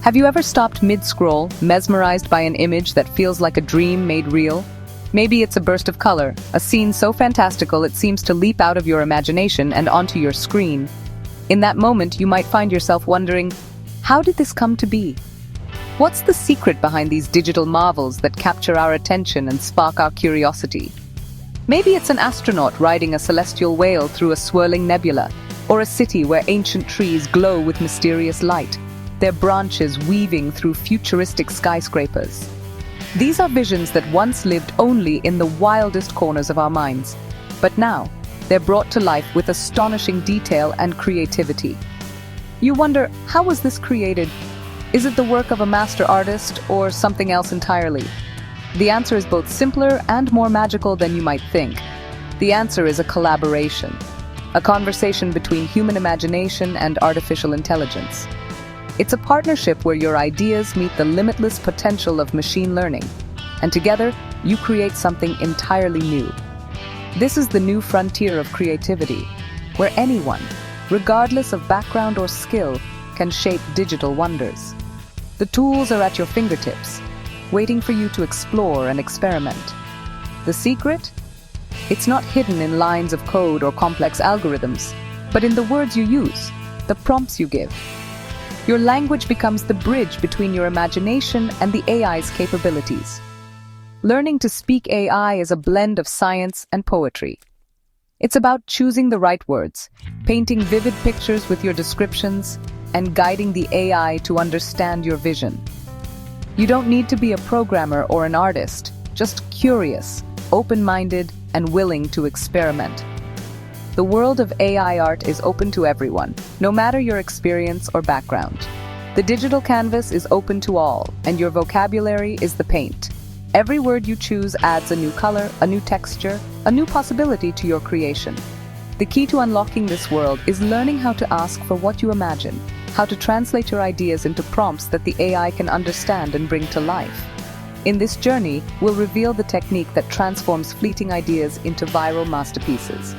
Have you ever stopped mid-scroll, mesmerized by an image that feels like a dream made real? Maybe it's a burst of color, a scene so fantastical it seems to leap out of your imagination and onto your screen. In that moment, you might find yourself wondering, how did this come to be? What's the secret behind these digital marvels that capture our attention and spark our curiosity? Maybe it's an astronaut riding a celestial whale through a swirling nebula, or a city where ancient trees glow with mysterious light, their branches weaving through futuristic skyscrapers. These are visions that once lived only in the wildest corners of our minds, but now they're brought to life with astonishing detail and creativity. You wonder, how was this created? Is it the work of a master artist or something else entirely? The answer is both simpler and more magical than you might think. The answer is a collaboration, a conversation between human imagination and artificial intelligence. It's a partnership where your ideas meet the limitless potential of machine learning, and together you create something entirely new. This is the new frontier of creativity, where anyone, regardless of background or skill, can shape digital wonders. The tools are at your fingertips, waiting for you to explore and experiment. The secret? It's not hidden in lines of code or complex algorithms, but in the words you use, the prompts you give. Your language becomes the bridge between your imagination and the AI's capabilities. Learning to speak AI is a blend of science and poetry. It's about choosing the right words, painting vivid pictures with your descriptions, and guiding the AI to understand your vision. You don't need to be a programmer or an artist, just curious, open-minded, and willing to experiment. The world of AI art is open to everyone, no matter your experience or background. The digital canvas is open to all, and your vocabulary is the paint. Every word you choose adds a new color, a new texture, a new possibility to your creation. The key to unlocking this world is learning how to ask for what you imagine, how to translate your ideas into prompts that the AI can understand and bring to life. In this journey, we'll reveal the technique that transforms fleeting ideas into viral masterpieces.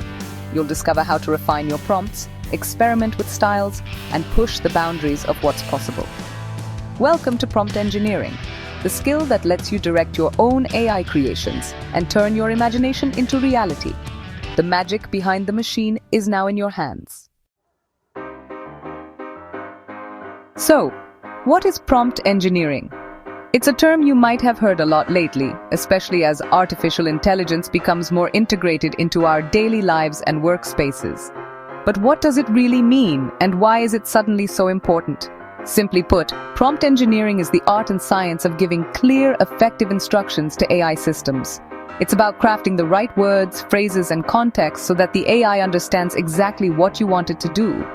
You'll discover how to refine your prompts, experiment with styles, and push the boundaries of what's possible. Welcome to prompt engineering, the skill that lets you direct your own AI creations and turn your imagination into reality. The magic behind the machine is now in your hands. So, what is prompt engineering? It's a term you might have heard a lot lately, especially as artificial intelligence becomes more integrated into our daily lives and workspaces. But what does it really mean, and why is it suddenly so important? Simply put, prompt engineering is the art and science of giving clear, effective instructions to AI systems. It's about crafting the right words, phrases, and context so that the AI understands exactly what you want it to do.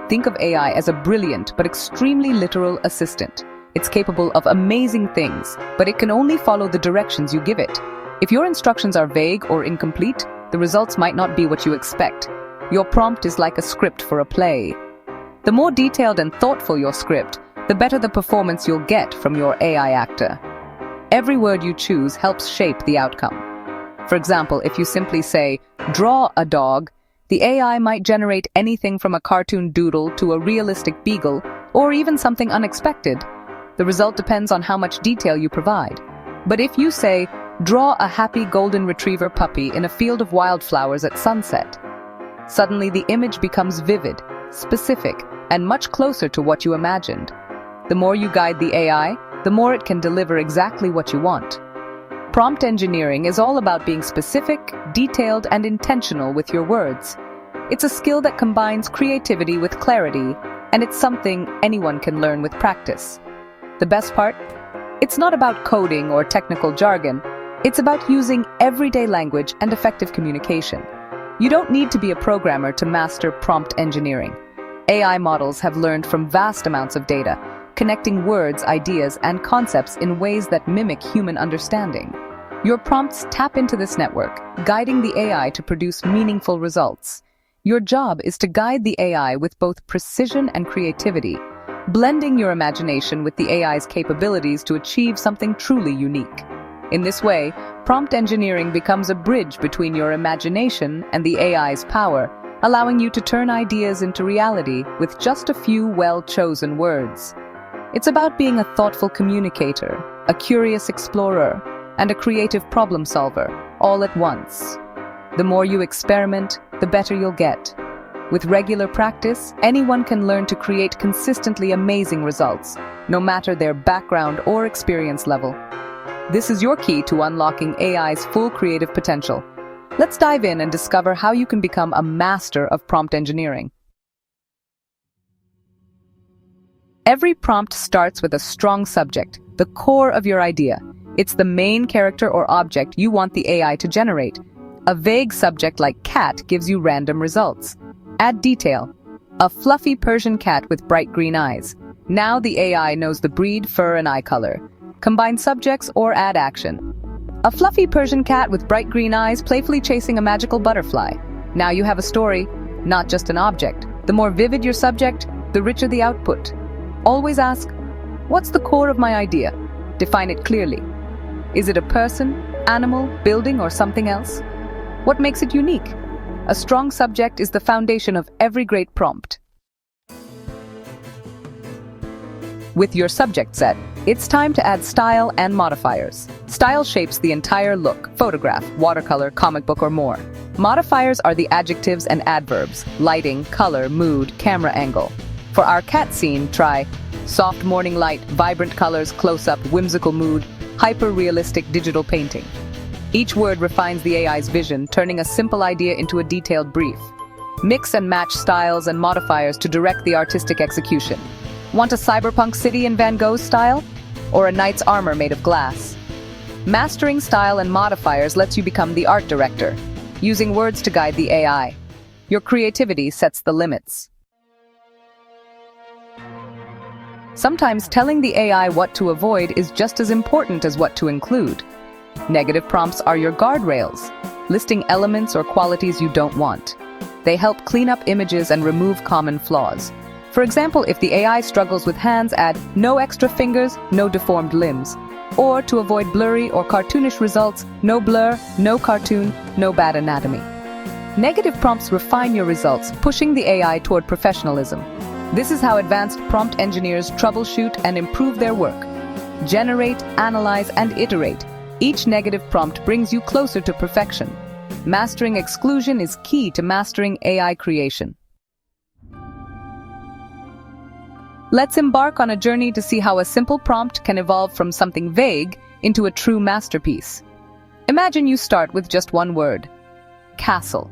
Think of AI as a brilliant but extremely literal assistant. It's capable of amazing things, but it can only follow the directions you give it. If your instructions are vague or incomplete, the results might not be what you expect. Your prompt is like a script for a play. The more detailed and thoughtful your script, the better the performance you'll get from your AI actor. Every word you choose helps shape the outcome. For example, if you simply say, "Draw a dog," the AI might generate anything from a cartoon doodle to a realistic beagle, or even something unexpected. The result depends on how much detail you provide. But if you say, "Draw a happy golden retriever puppy in a field of wildflowers at sunset," suddenly the image becomes vivid, specific, and much closer to what you imagined. The more you guide the AI, the more it can deliver exactly what you want. Prompt engineering is all about being specific, detailed, and intentional with your words. It's a skill that combines creativity with clarity, and it's something anyone can learn with practice. The best part? It's not about coding or technical jargon. It's about using everyday language and effective communication. You don't need to be a programmer to master prompt engineering. AI models have learned from vast amounts of data, connecting words, ideas, and concepts in ways that mimic human understanding. Your prompts tap into this network, guiding the AI to produce meaningful results. Your job is to guide the AI with both precision and creativity, blending your imagination with the AI's capabilities to achieve something truly unique. In this way, prompt engineering becomes a bridge between your imagination and the AI's power, allowing you to turn ideas into reality with just a few well-chosen words. It's about being a thoughtful communicator, a curious explorer, and a creative problem solver, all at once. The more you experiment, the better you'll get. With regular practice, anyone can learn to create consistently amazing results, no matter their background or experience level. This is your key to unlocking AI's full creative potential. Let's dive in and discover how you can become a master of prompt engineering. Every prompt starts with a strong subject, the core of your idea. It's the main character or object you want the AI to generate. A vague subject like cat gives you random results. Add detail. A fluffy Persian cat with bright green eyes. Now the AI knows the breed, fur, and eye color. Combine subjects or add action. A fluffy Persian cat with bright green eyes playfully chasing a magical butterfly. Now you have a story, not just an object. The more vivid your subject, the richer the output. Always ask, what's the core of my idea? Define it clearly. Is it a person, animal, building, or something else? What makes it unique? A strong subject is the foundation of every great prompt. With your subject set, it's time to add style and modifiers. Style shapes the entire look: photograph, watercolor, comic book, or more. Modifiers are the adjectives and adverbs: lighting, color, mood, camera angle. For our cat scene, try soft morning light, vibrant colors, close-up, whimsical mood, hyper-realistic digital painting. Each word refines the AI's vision, turning a simple idea into a detailed brief. Mix and match styles and modifiers to direct the artistic execution. Want a cyberpunk city in Van Gogh's style? Or a knight's armor made of glass? Mastering style and modifiers lets you become the art director, using words to guide the AI. Your creativity sets the limits. Sometimes telling the AI what to avoid is just as important as what to include. Negative prompts are your guardrails, listing elements or qualities you don't want. They help clean up images and remove common flaws. For example, if the AI struggles with hands, add no extra fingers, no deformed limbs. Or to avoid blurry or cartoonish results, no blur, no cartoon, no bad anatomy. Negative prompts refine your results, pushing the AI toward professionalism. This is how advanced prompt engineers troubleshoot and improve their work. Generate, analyze, and iterate. Each negative prompt brings you closer to perfection. Mastering exclusion is key to mastering AI creation. Let's embark on a journey to see how a simple prompt can evolve from something vague into a true masterpiece. Imagine you start with just one word: castle.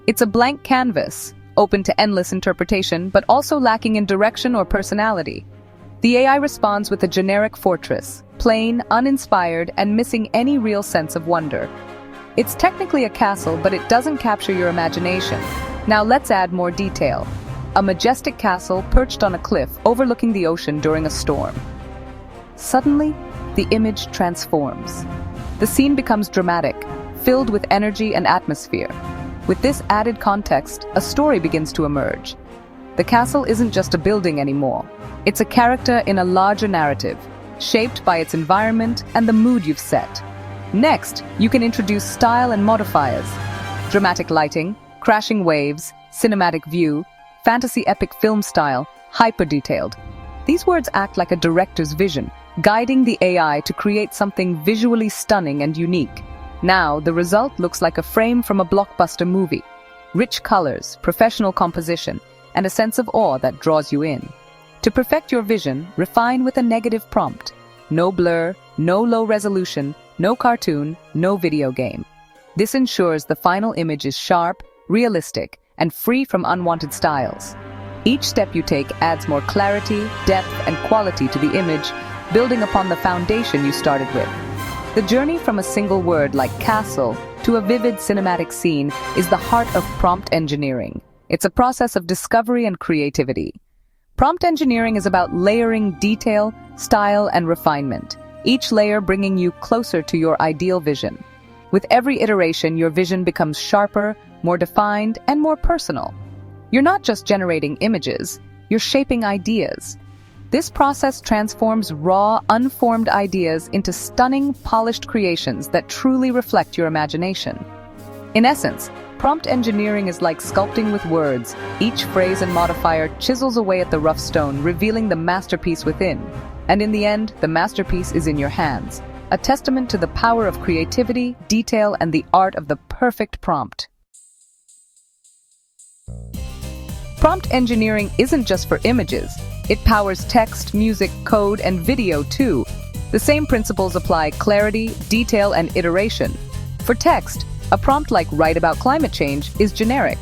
It's a blank canvas, open to endless interpretation, but also lacking in direction or personality. The AI responds with a generic fortress, plain, uninspired, and missing any real sense of wonder. It's technically a castle, but it doesn't capture your imagination. Now let's add more detail. A majestic castle perched on a cliff overlooking the ocean during a storm. Suddenly, the image transforms. The scene becomes dramatic, filled with energy and atmosphere. With this added context, a story begins to emerge. The castle isn't just a building anymore. It's a character in a larger narrative, shaped by its environment and the mood you've set. Next, you can introduce style and modifiers. Dramatic lighting, crashing waves, cinematic view, fantasy epic film style, hyper-detailed. These words act like a director's vision, guiding the AI to create something visually stunning and unique. Now, the result looks like a frame from a blockbuster movie. Rich colors, professional composition, and a sense of awe that draws you in. To perfect your vision, refine with a negative prompt. No blur, no low resolution, no cartoon, no video game. This ensures the final image is sharp, realistic, and free from unwanted styles. Each step you take adds more clarity, depth, and quality to the image, building upon the foundation you started with. The journey from a single word like castle to a vivid cinematic scene is the heart of prompt engineering. It's a process of discovery and creativity. Prompt engineering is about layering detail, style, and refinement, each layer bringing you closer to your ideal vision. With every iteration, your vision becomes sharper, more defined, and more personal. You're not just generating images, you're shaping ideas. This process transforms raw, unformed ideas into stunning, polished creations that truly reflect your imagination. In essence, prompt engineering is like sculpting with words. Each phrase and modifier chisels away at the rough stone, revealing the masterpiece within. And in the end, the masterpiece is in your hands, a testament to the power of creativity, detail, and the art of the perfect prompt. Prompt engineering isn't just for images. It powers text, music, code, and video too. The same principles apply: clarity, detail, and iteration. For text, a prompt like "write about climate change" is generic.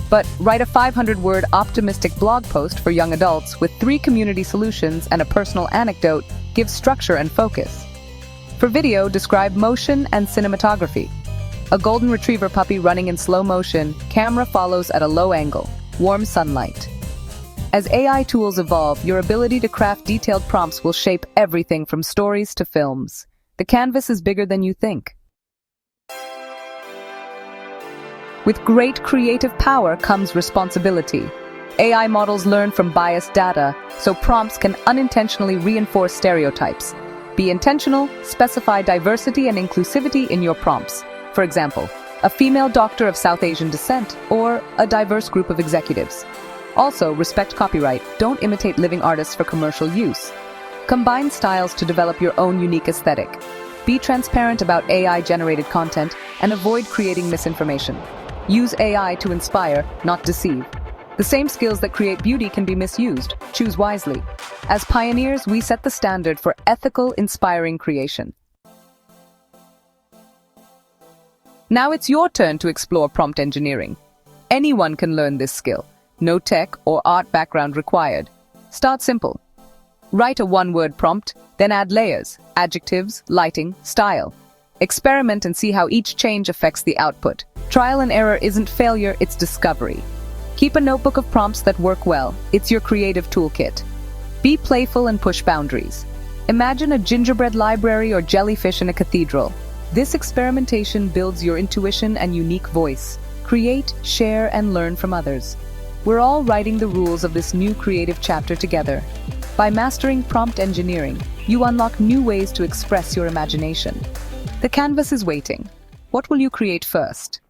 But write a 500-word optimistic blog post for young adults with 3 community solutions and a personal anecdote gives structure and focus. For video, describe motion and cinematography. A golden retriever puppy running in slow motion, camera follows at a low angle, warm sunlight. As AI tools evolve, your ability to craft detailed prompts will shape everything from stories to films. The canvas is bigger than you think. With great creative power comes responsibility. AI models learn from biased data, so prompts can unintentionally reinforce stereotypes. Be intentional, specify diversity and inclusivity in your prompts. For example, a female doctor of South Asian descent, or a diverse group of executives. Also, respect copyright. Don't imitate living artists for commercial use. Combine styles to develop your own unique aesthetic. Be transparent about AI-generated content and avoid creating misinformation. Use AI to inspire, not deceive. The same skills that create beauty can be misused. Choose wisely. As pioneers, we set the standard for ethical, inspiring creation. Now it's your turn to explore prompt engineering. Anyone can learn this skill. No tech or art background required. Start simple. Write a one-word prompt, then add layers, adjectives, lighting, style. Experiment and see how each change affects the output. Trial and error isn't failure, it's discovery. Keep a notebook of prompts that work well. It's your creative toolkit. Be playful and push boundaries. Imagine a gingerbread library or jellyfish in a cathedral. This experimentation builds your intuition and unique voice. Create, share, and learn from others. We're all writing the rules of this new creative chapter together. By mastering prompt engineering, you unlock new ways to express your imagination. The canvas is waiting. What will you create first?